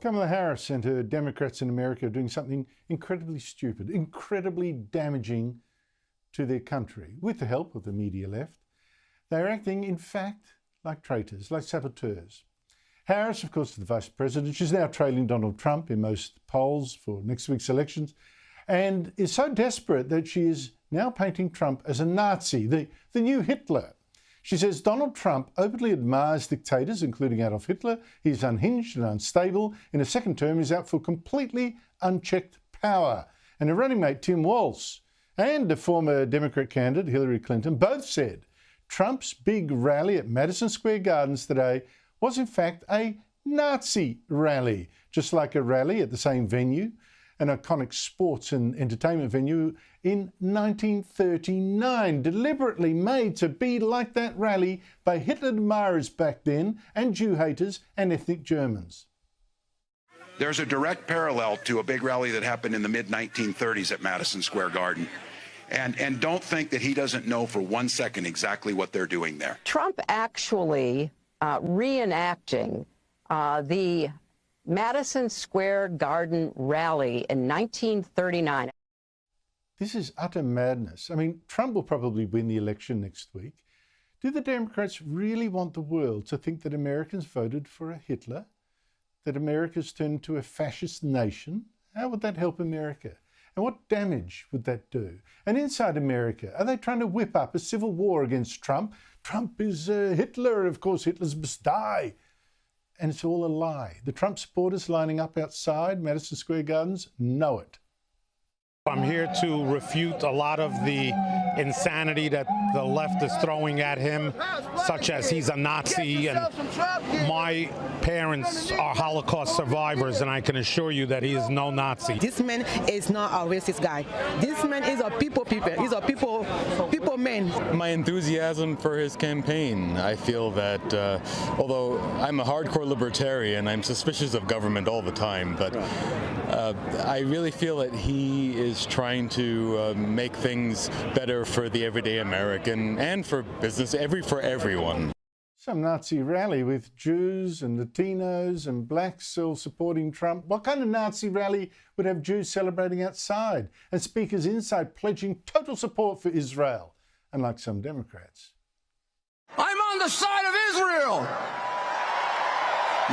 Kamala Harris and her Democrats in America are doing something incredibly stupid, incredibly damaging to their country, with the help of the media left. They're acting, in fact, like traitors, like saboteurs. Harris, of course, is the Vice President. She's now trailing Donald Trump in most polls for next week's elections, and is so desperate that she is now painting Trump as a Nazi, the new Hitler. She says Donald Trump openly admires dictators, including Adolf Hitler. He's unhinged and unstable. In a second term, he's out for completely unchecked power. And her running mate, Tim Walz, and the former Democrat candidate, Hillary Clinton, both said Trump's big rally at Madison Square Gardens today was in fact a Nazi rally, just like a rally at the same venue, an iconic sports and entertainment venue in 1939, deliberately made to be like that rally by Hitler admirers back then and Jew haters and ethnic Germans. There's a direct parallel to a big rally that happened in the mid-1930s at Madison Square Garden. And don't think that he doesn't know for 1 second exactly what they're doing there. Trump actually reenacting the Madison Square Garden rally in 1939. This is utter madness. I mean, Trump will probably win the election next week. Do the Democrats really want the world to think that Americans voted for a Hitler? That America's turned into a fascist nation? How would that help America? And what damage would that do? And inside America, are they trying to whip up a civil war against Trump? Trump is Hitler, of course, Hitler must die. And it's all a lie. The Trump supporters lining up outside Madison Square Gardens know it. I'm here to refute a lot of the insanity that the left is throwing at him, such as he's a Nazi, and my parents are Holocaust survivors, and I can assure you that he is no Nazi. This man is not a racist guy. This man is a people. He's a people man. My enthusiasm for his campaign, I feel that although I'm a hardcore libertarian, I'm suspicious of government all the time, but I really feel that he is trying to make things better for the everyday American and for business, for everyone. Some Nazi rally with Jews and Latinos and blacks all supporting Trump. What kind of Nazi rally would have Jews celebrating outside and speakers inside pledging total support for Israel, unlike some Democrats? I'm on the side of Israel.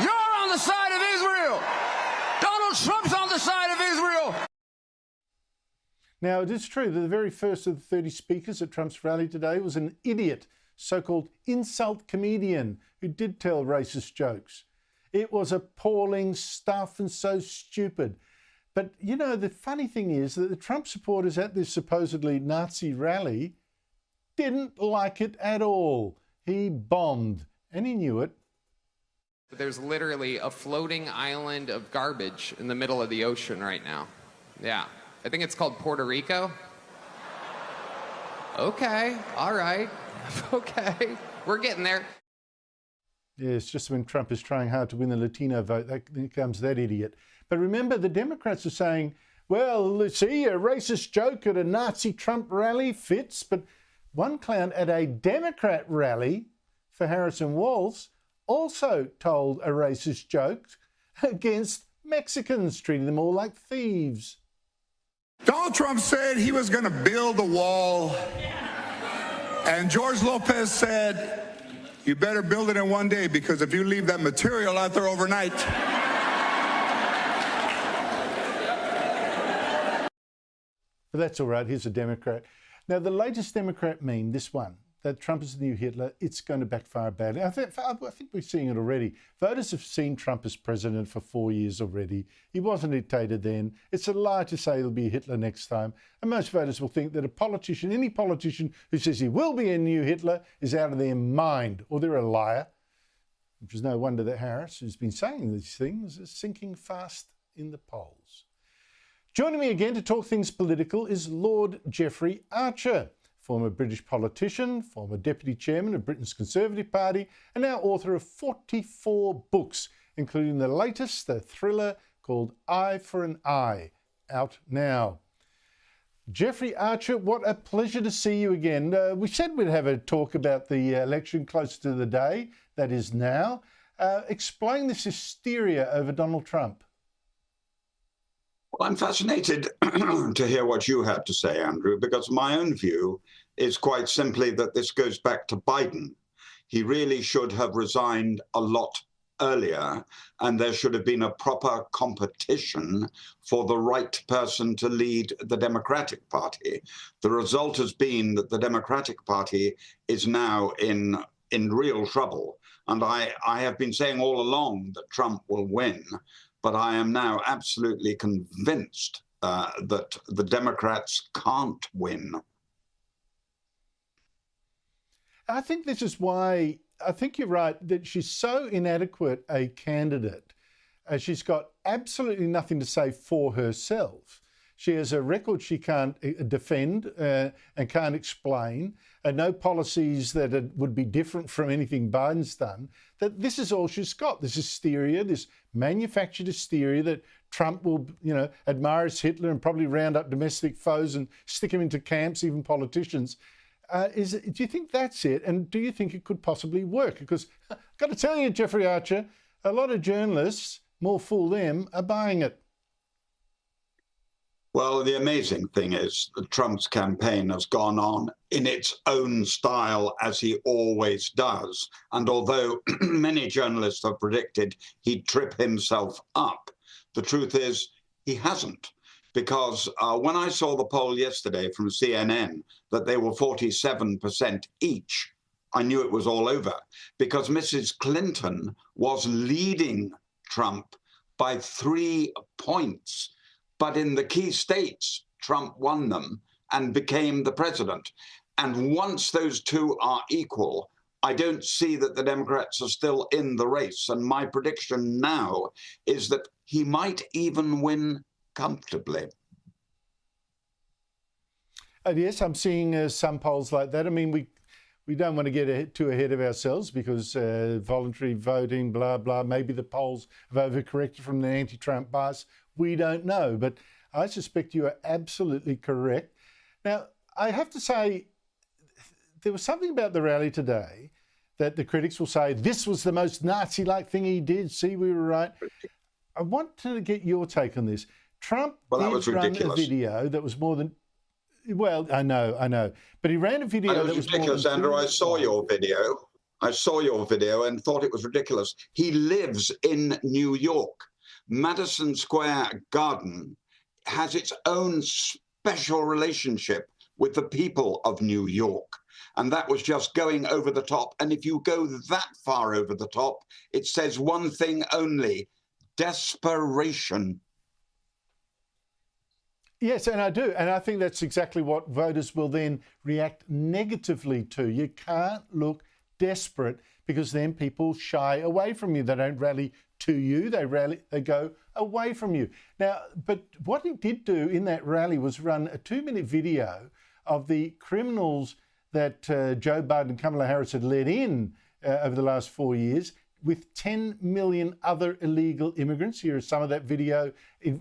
You're on the side of Israel. Donald Trump's on the side of Israel. Now, it is true that the very first of the 30 speakers at Trump's rally today was an idiot, so-called insult comedian who did tell racist jokes. It was appalling stuff and so stupid. But, you know, the funny thing is that the Trump supporters at this supposedly Nazi rally didn't like it at all. He bombed, and he knew it. There's literally a floating island of garbage in the middle of the ocean right now. Yeah. I think it's called Puerto Rico. Okay, all right, okay, we're getting there. Yeah, it's just when Trump is trying hard to win the Latino vote, that becomes that idiot. But remember, the Democrats are saying, well, see, a racist joke at a Nazi Trump rally fits, but one clown at a Democrat rally for Harris and Walz also told a racist joke against Mexicans, treating them all like thieves. Donald Trump said he was going to build a wall, and George Lopez said, you better build it in one day, because if you leave that material out there overnight. But that's all right, here's a Democrat. Now, the latest Democrat meme, this one, that Trump is the new Hitler, it's going to backfire badly. I think we're seeing it already. Voters have seen Trump as president for 4 years already. He wasn't a dictator then. It's a lie to say he'll be Hitler next time. And most voters will think that a politician, any politician who says he will be a new Hitler, is out of their mind, or they're a liar. Which is no wonder that Harris, who's been saying these things, is sinking fast in the polls. Joining me again to talk things political is Lord Jeffrey Archer, former British politician, former deputy chairman of Britain's Conservative Party, and now author of 44 books, including the latest, the thriller called Eye for an Eye, out now. Jeffrey Archer, what a pleasure to see you again. We said we'd have a talk about the election close to the day, that is now. Explain this hysteria over Donald Trump. Well, I'm fascinated to hear what you had to say, Andrew, because my own view is quite simply that this goes back to Biden. He really should have resigned a lot earlier, and there should have been a proper competition for the right person to lead the Democratic Party. The result has been that the Democratic Party is now in real trouble. And I have been saying all along that Trump will win, but I am now absolutely convinced that the Democrats can't win. I think this is why, I think you're right, that she's so inadequate a candidate. She's got absolutely nothing to say for herself. She has a record she can't defend and can't explain, and no policies that would be different from anything Biden's done. That this is all she's got, this hysteria, this manufactured hysteria that Trump will, admires Hitler and probably round up domestic foes and stick them into camps, even politicians. Do you think that's it? And do you think it could possibly work? Because I've got to tell you, Jeffrey Archer, a lot of journalists, more fool them, are buying it. Well, the amazing thing is that Trump's campaign has gone on in its own style, as he always does. And although many journalists have predicted he'd trip himself up, the truth is he hasn't. Because when I saw the poll yesterday from CNN that they were 47% each, I knew it was all over, because Mrs. Clinton was leading Trump by 3 points. But in the key states, Trump won them and became the president. And once those two are equal, I don't see that the Democrats are still in the race. And my prediction now is that he might even win comfortably. Yes, I'm seeing some polls like that. I mean, we don't want to get too ahead of ourselves because voluntary voting, blah, blah, maybe the polls have overcorrected from the anti-Trump bias. We don't know, but I suspect you are absolutely correct. Now, I have to say, there was something about the rally today that the critics will say, this was the most Nazi-like thing he did. See, we were right. I want to get your take on this. Trump did run a video that was more than... Well, I know. But he ran a video that was ridiculous, more than Andrew. I saw your video. And thought it was ridiculous. He lives in New York. Madison Square Garden has its own special relationship with the people of New York. And that was just going over the top. And if you go that far over the top, it says one thing only: desperation. Yes, and I do. And I think that's exactly what voters will then react negatively to. You can't look desperate because then people shy away from you. They don't rally to you, they go away from you. Now, but what he did do in that rally was run a 2-minute video of the criminals that Joe Biden and Kamala Harris had let in over the last 4 years, with 10 million other illegal immigrants. Here is some of that video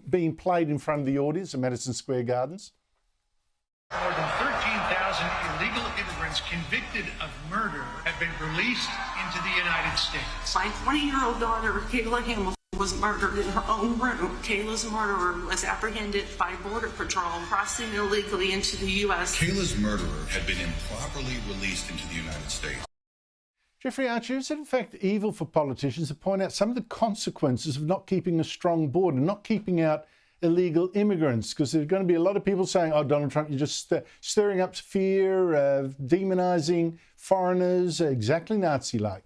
being played in front of the audience at Madison Square Gardens. More than 13,000 illegal immigrants convicted of murder have been released into the United States. My 20-year-old daughter, Kayla Hamilton, was murdered in her own room. Kayla's murderer was apprehended by Border Patrol crossing illegally into the U.S. Kayla's murderer had been improperly released into the United States. Jeffrey Archer, is it in fact evil for politicians to point out some of the consequences of not keeping a strong border, not keeping out illegal immigrants? Because there's going to be a lot of people saying, oh, Donald Trump, you're just stirring up fear, demonizing foreigners, exactly Nazi-like.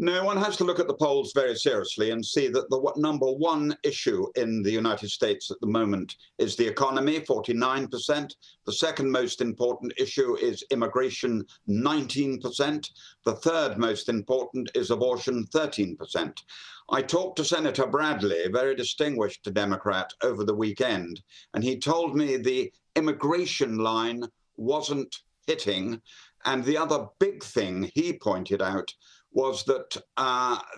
No, one has to look at the polls very seriously and see that the number one issue in the United States at the moment is the economy, 49%. The second most important issue is immigration, 19%. The third most important is abortion, 13%. I talked to Senator Bradley, a very distinguished Democrat, over the weekend, and he told me the immigration line wasn't hitting. And the other big thing he pointed out was that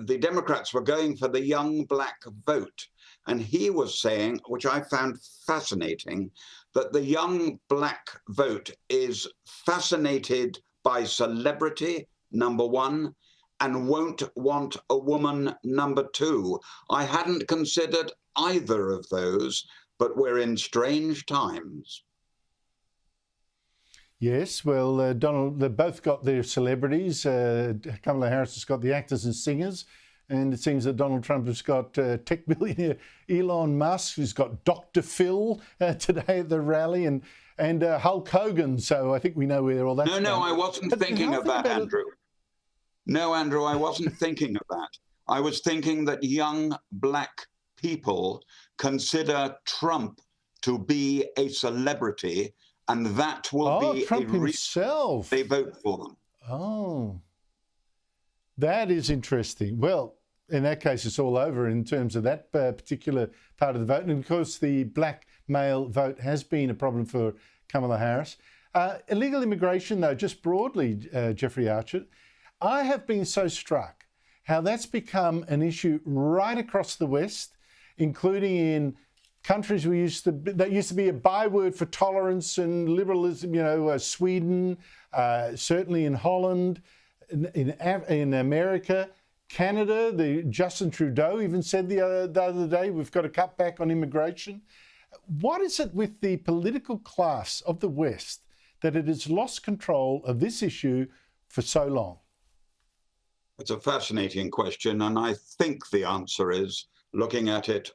the Democrats were going for the young black vote. And he was saying, which I found fascinating, that the young black vote is fascinated by celebrity, number one, and won't want a woman number 2. I hadn't considered either of those, but we're in strange times. Yes, well, Donald, they've both got their celebrities. Kamala Harris has got the actors and singers, and it seems that Donald Trump has got tech billionaire Elon Musk, who's got Dr. Phil today at the rally, and Hulk Hogan. So I think we know where all that's going. No, I wasn't thinking of that, Andrew. No, Andrew, I wasn't thinking of that. I was thinking that young black people consider Trump to be a celebrity, and that will be Trump himself. They vote for them. Oh, that is interesting. Well, in that case, it's all over in terms of that particular part of the vote. And of course, the black male vote has been a problem for Kamala Harris. Illegal immigration, though, just broadly, Jeffrey Archer, I have been so struck how that's become an issue right across the West, including in countries that used to be a byword for tolerance and liberalism, Sweden, certainly in Holland, in America, Canada. Justin Trudeau even said the other day, we've got to cut back on immigration. What is it with the political class of the West that it has lost control of this issue for so long? It's a fascinating question, and I think the answer is, looking at it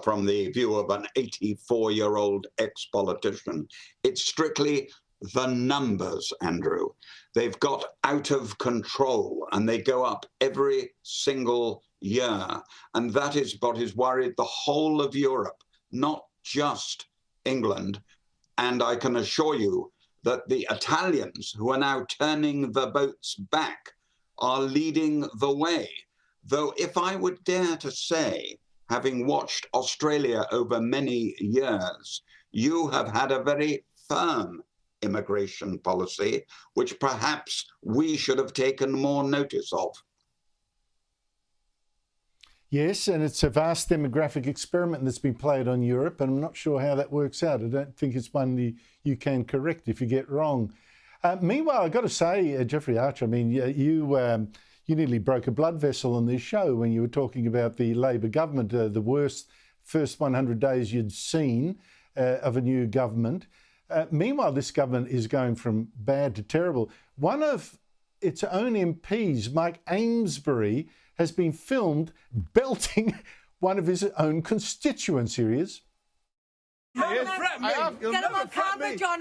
from the view of an 84-year-old ex-politician, it's strictly the numbers, Andrew. They've got out of control, and they go up every single year. And that is what has worried the whole of Europe, not just England. And I can assure you that the Italians, who are now turning the boats back, are leading the way. Though if I would dare to say, having watched Australia over many years, you have had a very firm immigration policy, which perhaps we should have taken more notice of. Yes, and it's a vast demographic experiment that's been played on Europe, and I'm not sure how that works out. I don't think it's one you can correct if you get wrong. Meanwhile, I've got to say, Jeffrey Archer, I mean, you nearly broke a blood vessel on this show when you were talking about the Labor government, the worst first 100 days you'd seen of a new government. Meanwhile, this government is going from bad to terrible. One of its own MPs, Mike Amesbury, has been filmed belting one of his own constituents. Here he is. Get him on camera, John.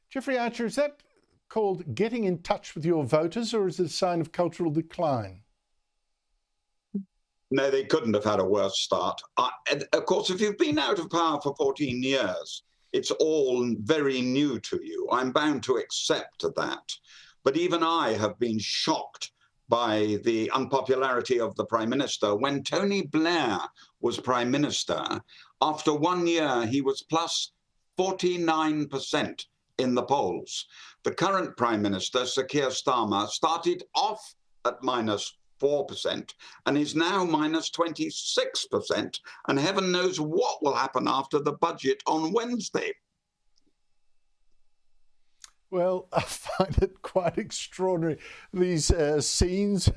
Jeffrey Archer, is that called getting in touch with your voters, or is it a sign of cultural decline? No, they couldn't have had a worse start. Of course, if you've been out of power for 14 years, it's all very new to you. I'm bound to accept that. But even I have been shocked by the unpopularity of the Prime Minister. When Tony Blair was Prime Minister, after 1 year, he was plus 49% in the polls. The current Prime Minister, Sir Keir Starmer, started off at minus 4% and is now minus 26%. And heaven knows what will happen after the budget on Wednesday. Well, I find it quite extraordinary, these scenes.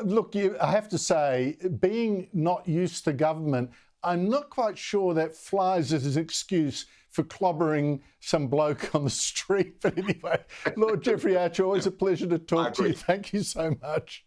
Look, I have to say, being not used to government, I'm not quite sure that flies as an excuse for clobbering some bloke on the street. But anyway, Lord Jeffrey Archer, always a pleasure to talk to you. Thank you so much.